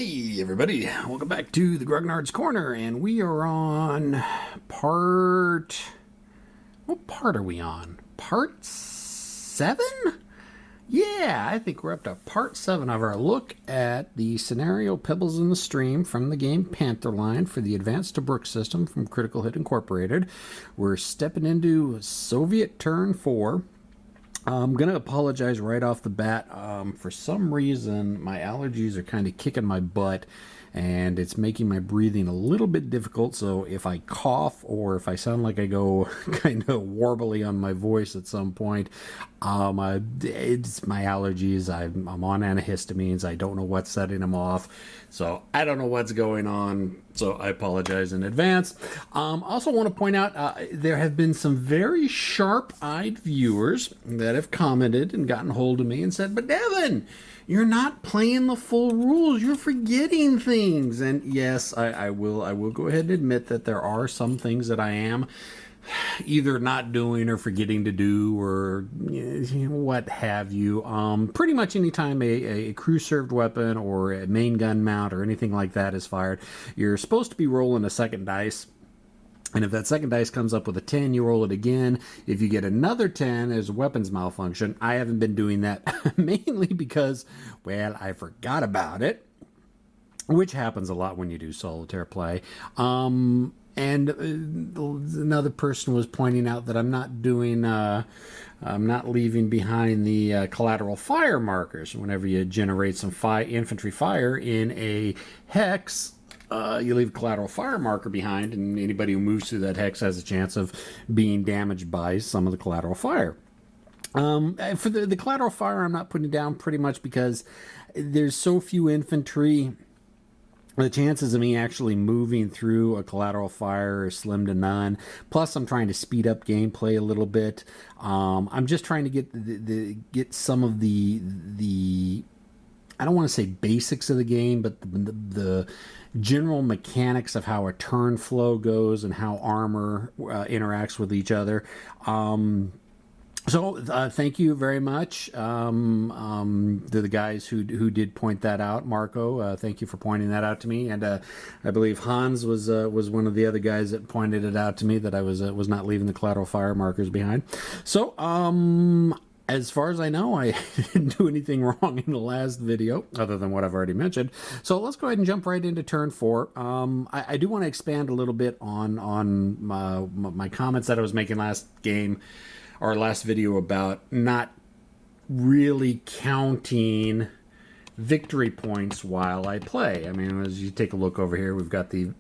Hey everybody, welcome back to the Grognards Corner, and we are on part... What part are we on? Part 7? Yeah, I think we're up to part 7 of our look at the scenario Pebbles in the Stream from the game Panther Line for the advanced Tobruk system from Critical Hit Incorporated. We're stepping into Soviet turn 4. I'm going to apologize right off the bat. For some reason, my allergies are kind of kicking my butt, and it's making my breathing a little bit difficult. So if I cough or if I sound like I go kind of warbly on my voice at some point, it's my allergies. I'm on antihistamines. I don't know what's setting them off. So I don't know what's going on. So I apologize in advance. Also want to point out there have been some very sharp-eyed viewers that have commented and gotten hold of me and said, "But Devin, you're not playing the full rules. You're forgetting things." And yes, I will go ahead and admit that there are some things that I am either not doing or forgetting to do, or what have you. Pretty much anytime a crew served weapon or a main gun mount or anything like that is fired, you're supposed to be rolling a second dice. And if that second dice comes up with a 10, you roll it again. If you get another 10, there's a weapons malfunction. I haven't been doing that mainly because, well, I forgot about it, which happens a lot when you do solitaire play. And another person was pointing out that I'm not doing, I'm not leaving behind the collateral fire markers. Whenever you generate some infantry fire in a hex, you leave a collateral fire marker behind, and anybody who moves through that hex has a chance of being damaged by some of the collateral fire. For the collateral fire, I'm not putting down pretty much because there's so few infantry. The chances of me actually moving through a collateral fire are slim to none. Plus, I'm trying to speed up gameplay a little bit. I'm just trying to get some of the I don't want to say basics of the game, but the general mechanics of how a turn flow goes and how armor interacts with each other. So thank you very much to the guys who did point that out. Marco, thank you for pointing that out to me, and I believe Hans was one of the other guys that pointed it out to me, that I was not leaving the collateral fire markers behind. So as far as I know, I didn't do anything wrong in the last video, other than what I've already mentioned. So let's go ahead and jump right into turn 4. I do want to expand a little bit on my comments that I was making last game, our last video, about not really counting victory points while I play. I mean, as you take a look over here, we've got the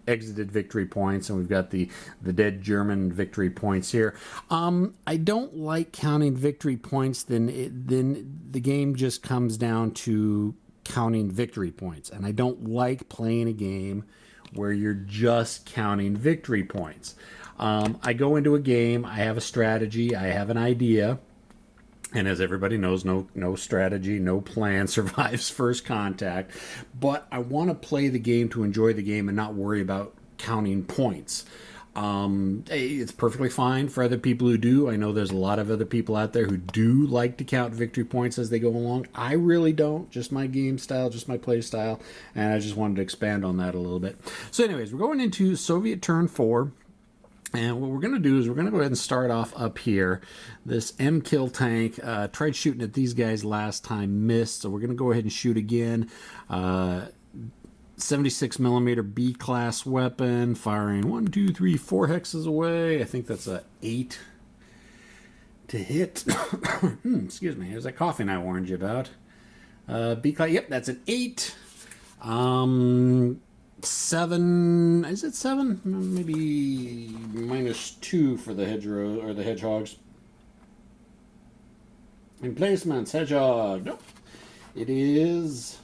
exited victory points, and we've got the dead German victory points here. I don't like counting victory points. Then the game just comes down to counting victory points, and I don't like playing a game where you're just counting victory points. I go into a game, I have a strategy, I have an idea, and as everybody knows, no strategy, no plan survives first contact, but I want to play the game to enjoy the game and not worry about counting points. It's perfectly fine for other people who do. I know there's a lot of other people out there who do like to count victory points as they go along. I really don't. Just my game style, just my play style, and I just wanted to expand on that a little bit. So anyways, we're going into Soviet turn 4. And what we're going to do is we're going to go ahead and start off up here. This M-Kill tank tried shooting at these guys last time, missed. So we're going to go ahead and shoot again. 76 millimeter B-class weapon, firing 1, 2, 3, 4 hexes away. I think that's a 8 to hit. Excuse me. There's that coughing I warned you about. B-class. Yep, that's an 8. 7, is it 7? Maybe -2 for the hedgerow or the hedgehogs. Emplacements, hedgehog. Nope. It is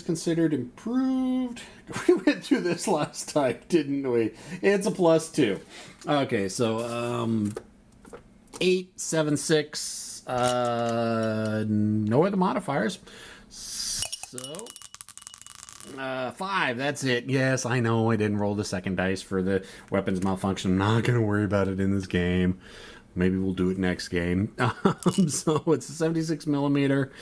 considered improved. We went through this last time, didn't we? It's a +2. Okay, so 8, 7, 6. No other modifiers. So 5, that's it. Yes, I know I didn't roll the second dice for the weapons malfunction. I'm not going to worry about it in this game. Maybe we'll do it next game. So it's a 76 millimeter.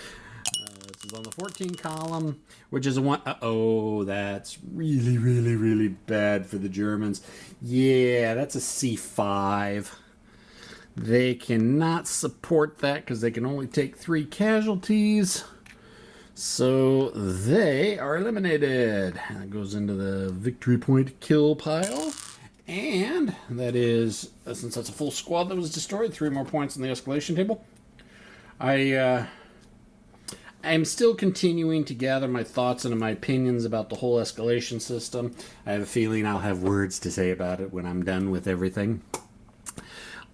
is on the 14 column, which is a 1. Oh, that's really, really, really bad for the Germans. Yeah, that's a C5. They cannot support that because they can only take 3 casualties. So they are eliminated. That goes into the victory point kill pile. And that is, since that's a full squad that was destroyed, 3 more points in the escalation table. I'm still continuing to gather my thoughts and my opinions about the whole escalation system. I have a feeling I'll have words to say about it when I'm done with everything.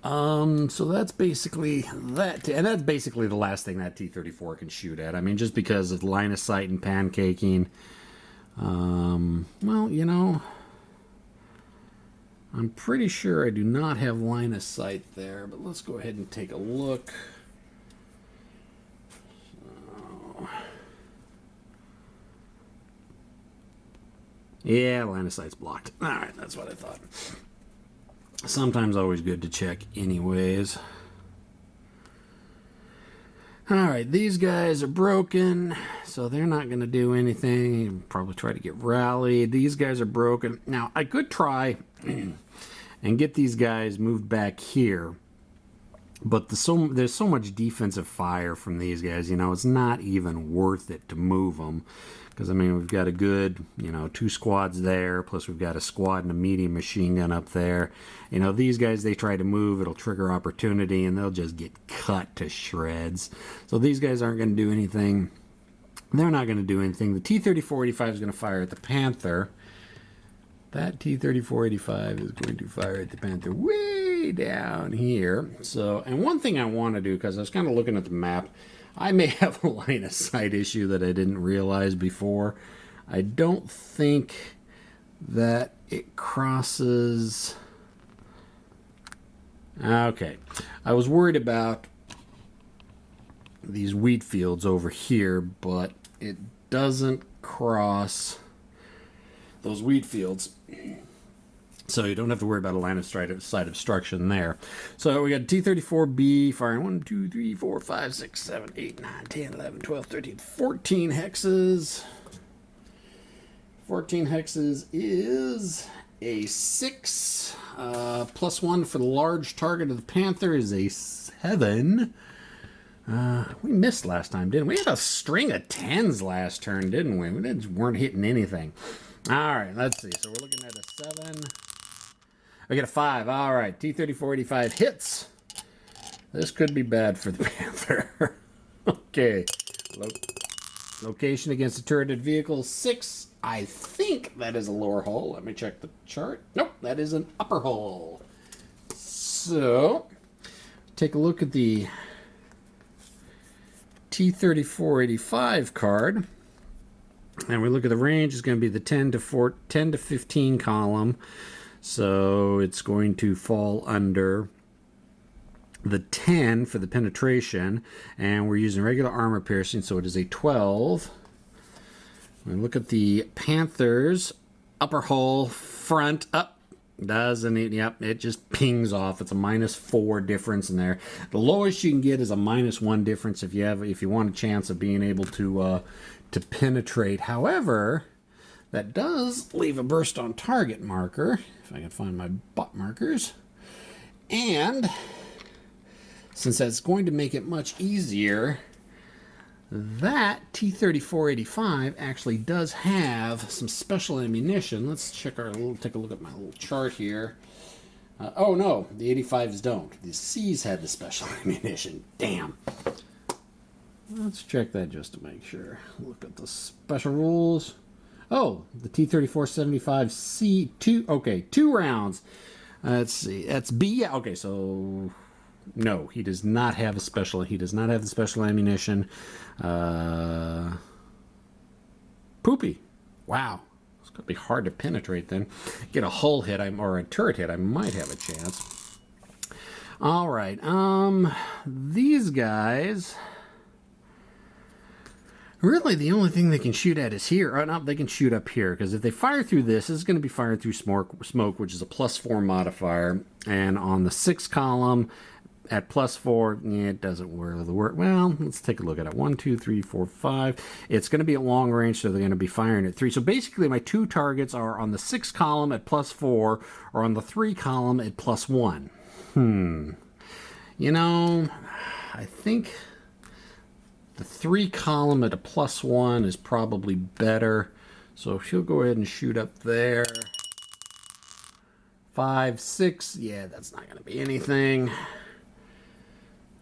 So that's basically that, and that's basically the last thing that T-34 can shoot at. I mean, just because of line of sight and pancaking. Well, you know, I'm pretty sure I do not have line of sight there, but let's go ahead and take a look. Yeah, line of sight's blocked. All right, that's what I thought. Sometimes always good to check anyways. All right, these guys are broken, so they're not going to do anything. Probably try to get rallied. These guys are broken. Now, I could try and get these guys moved back here, but there's so much defensive fire from these guys, you know, it's not even worth it to move them. Because, I mean, we've got a good, you know, 2 squads there, plus we've got a squad and a medium machine gun up there. You know, these guys, they try to move, it'll trigger opportunity, and they'll just get cut to shreds. So these guys aren't going to do anything. They're not going to do anything. The T-34-85 is going to fire at the Panther. That T-34-85 is going to fire at the Panther way down here. So, and one thing I want to do, because I was kind of looking at the map, I may have a line of sight issue that I didn't realize before. I don't think that it crosses. Okay. I was worried about these wheat fields over here, but it doesn't cross those wheat fields. So you don't have to worry about a line of sight obstruction there. So we got T-34B firing 1, 2, 3, 4, 5, 6, 7, 8, 9, 10, 11, 12, 13, 14 hexes. 14 hexes is a 6. +1 for the large target of the Panther is a 7. We missed last time, didn't we? We had a string of 10s last turn, didn't we? We weren't hitting anything. All right, let's see. So we're looking at a 7. I get a 5. All right, T-34-85 hits. This could be bad for the Panther. Okay. Location against a turreted vehicle, 6. I think that is a lower hull. Let me check the chart. Nope, that is an upper hull. So, take a look at the T-34-85 card. And we look at the range. It's going to be the 10 to 15 column. So it's going to fall under the 10 for the penetration, and we're using regular armor piercing, so it is a 12. We look at the Panthers upper hull front up. Doesn't it? Yep, it just pings off. It's a -4 difference in there. The lowest you can get is a -1 difference if you want a chance of being able to penetrate. However, that does leave a burst on target marker, if I can find my butt markers. And since that's going to make it much easier, that T-34-85 actually does have some special ammunition. Let's check take a look at my little chart here. Oh no, the 85s don't. The C's had the special ammunition. Damn. Let's check that just to make sure. Look at the special rules. Oh, the T-34-75C2. Okay, 2 rounds. Let's see. That's B. Yeah. Okay, so no, he does not have a special. He does not have the special ammunition. Poopy. Wow. It's going to be hard to penetrate then. Get a hull hit or a turret hit. I might have a chance. All right. These guys. Really, the only thing they can shoot at is here. Or not, they can shoot up here, because if they fire through this is going to be fired through smoke, which is a +4 modifier. And on the 6 column, at +4, yeah, it doesn't work. Well, let's take a look at it. 1, 2, 3, 4, 5. It's going to be at long range, so they're going to be firing at 3. So basically, my 2 targets are on the 6 column at +4 or on the 3 column at +1. You know, I think the 3 column at a +1 is probably better. So she'll go ahead and shoot up there. 5, 6, yeah, that's not going to be anything. Go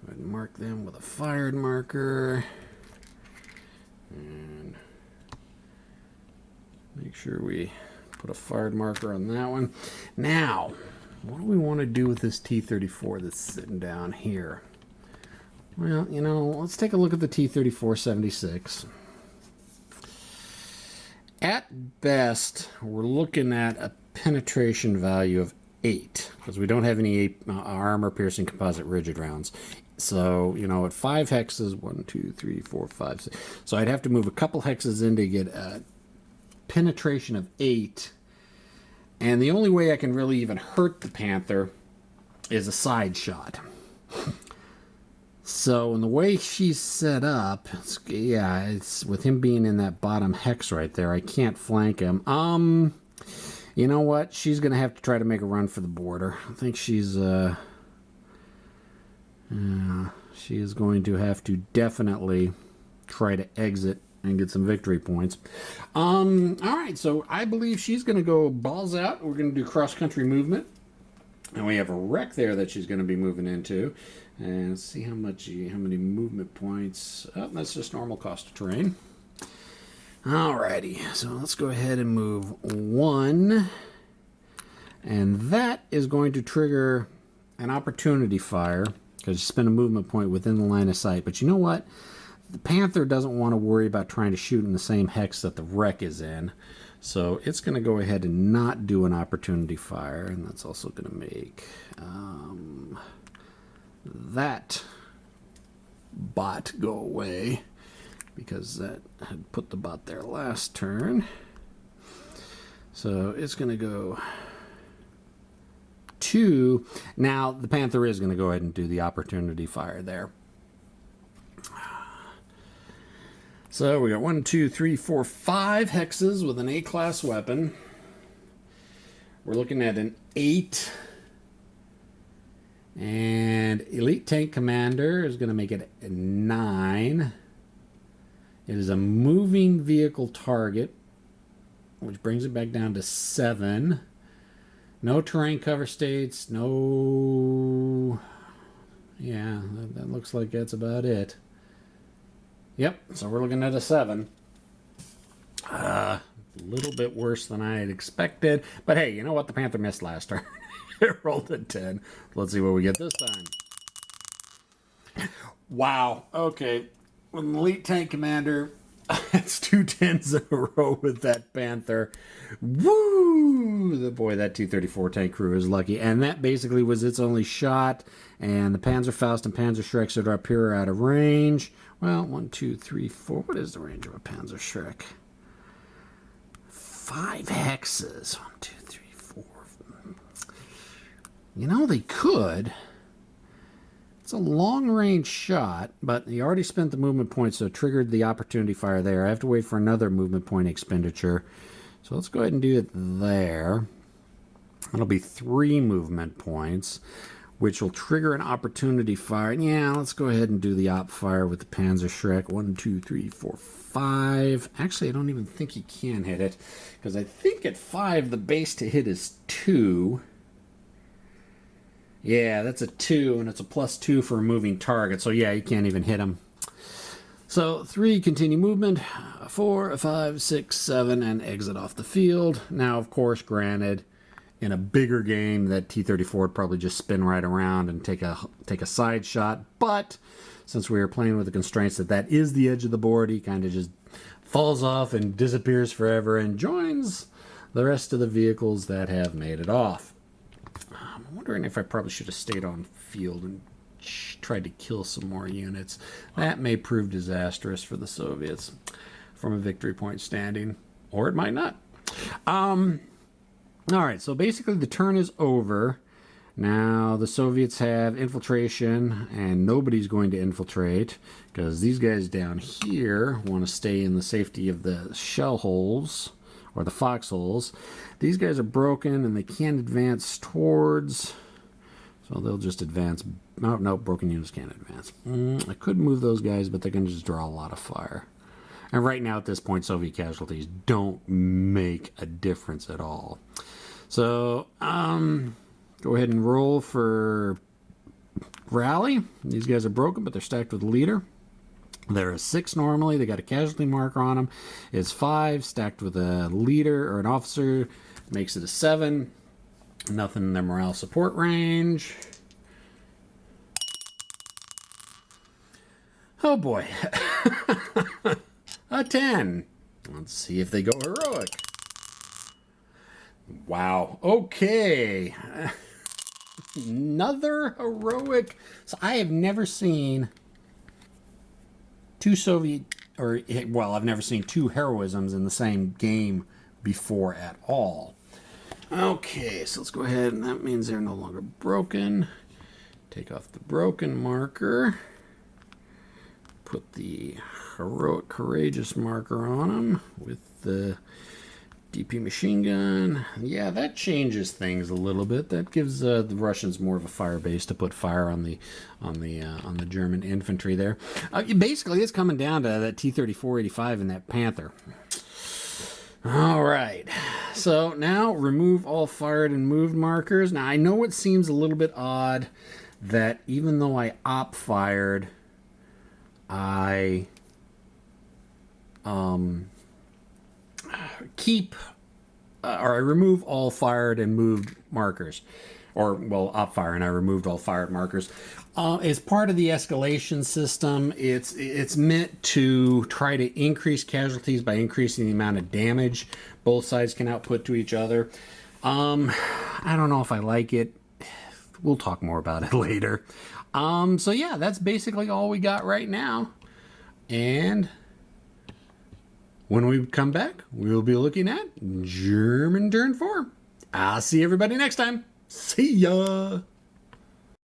ahead and mark them with a fired marker. And make sure we put a fired marker on that one. Now, what do we want to do with this T-34 that's sitting down here? Well, you know, let's take a look at the T-34-76. At best, we're looking at a penetration value of 8 because we don't have any armor-piercing composite rigid rounds. So, you know, at 5 hexes, 1, 2, 3, 4, 5, 6. So I'd have to move a couple hexes in to get a penetration of 8. And the only way I can really even hurt the Panther is a side shot. So, in the way she's set up, it's with him being in that bottom hex right there, I can't flank him. You know what? She's going to have to try to make a run for the border. I think she is going to have to definitely try to exit and get some victory points. All right, so I believe she's going to go balls out. We're going to do cross-country movement. And we have a wreck there that she's going to be moving into. And let's see how many movement points. Oh, that's just normal cost of terrain. Alrighty, so let's go ahead and move 1. And that is going to trigger an opportunity fire because you spend a movement point within the line of sight. But you know what? The Panther doesn't want to worry about trying to shoot in the same hex that the wreck is in. So it's going to go ahead and not do an opportunity fire. And that's also going to make that bot go away because that had put the bot there last turn. So it's going to go 2. Now the Panther is going to go ahead and do the opportunity fire there. So we got 1, 2, 3, 4, 5 hexes with an A-class weapon. We're looking at an 8. And Elite Tank Commander is going to make it a 9. It is a moving vehicle target, which brings it back down to 7. No terrain cover states. No. Yeah, that looks like that's about it. Yep, so we're looking at a 7. A little bit worse than I had expected. But hey, you know what? The Panther missed last turn. It rolled a 10. Let's see what we get this time. Wow. Okay. With an Elite Tank Commander, it's 2 10s in a row with that Panther. Woo! Boy, that T-34 tank crew is lucky. And that basically was its only shot. And the Panzerfaust and Panzerschrecks that are up here are out of range. Well, 1, 2, 3, 4. What is the range of a Panzerschreck? 5 hexes. 1, 2, 3, 4. You know, they could. It's a long-range shot, but he already spent the movement point, so it triggered the opportunity fire there. I have to wait for another movement point expenditure. So let's go ahead and do it there. It'll be 3 movement points, which will trigger an opportunity fire. Yeah, let's go ahead and do the op fire with the Panzerschreck. 1, 2, 3, 4, 5. Actually, I don't even think he can hit it, because I think at 5, the base to hit is 2. Yeah, that's a 2, and it's a +2 for a moving target. So yeah, you can't even hit him. So 3, continue movement. 4, 5, 6, 7, and exit off the field. Now, of course, granted, in a bigger game, that T-34 would probably just spin right around and take a side shot. But since we were playing with the constraints that is the edge of the board, he kind of just falls off and disappears forever and joins the rest of the vehicles that have made it off. I'm wondering if I probably should have stayed on field and tried to kill some more units. That may prove disastrous for the Soviets from a victory point standing, or it might not. All right, so basically the turn is over. Now, the Soviets have infiltration, and nobody's going to infiltrate because these guys down here want to stay in the safety of the shell holes, or the foxholes. These guys are broken, and they can't advance towards, so they'll just advance. Oh, no, broken units can't advance. I could move those guys, but they're going to just draw a lot of fire. And right now, at this point, Soviet casualties don't make a difference at all. So, go ahead and roll for rally. These guys are broken, but they're stacked with leader. They're a 6 normally. They got a casualty marker on them. It's 5 stacked with a leader or an officer. Makes it a 7. Nothing in their morale support range. Oh boy. A 10. Let's see if they go heroic. Wow. Okay. Another heroic. So I have never seen two Soviet, or, well, I've never seen 2 heroisms in the same game before at all. Okay, so let's go ahead, and that means they're no longer broken. Take off the broken marker. Put the heroic, courageous marker on them with the DP machine gun. Yeah, that changes things a little bit. That gives the Russians more of a fire base to put fire on the German infantry there. Basically, it's coming down to that T-34-85 and that Panther. All right. So now remove all fired and moved markers. Now I know it seems a little bit odd that even though I op fired, I keep or I remove all fired and moved markers, or well, op fire, and I removed all fired markers. As part of the escalation system, it's meant to try to increase casualties by increasing the amount of damage both sides can output to each other. I don't know if I like it. We'll talk more about it later. So yeah, that's basically all we got right now. And when we come back, we'll be looking at German turn 4. I'll see everybody next time. See ya!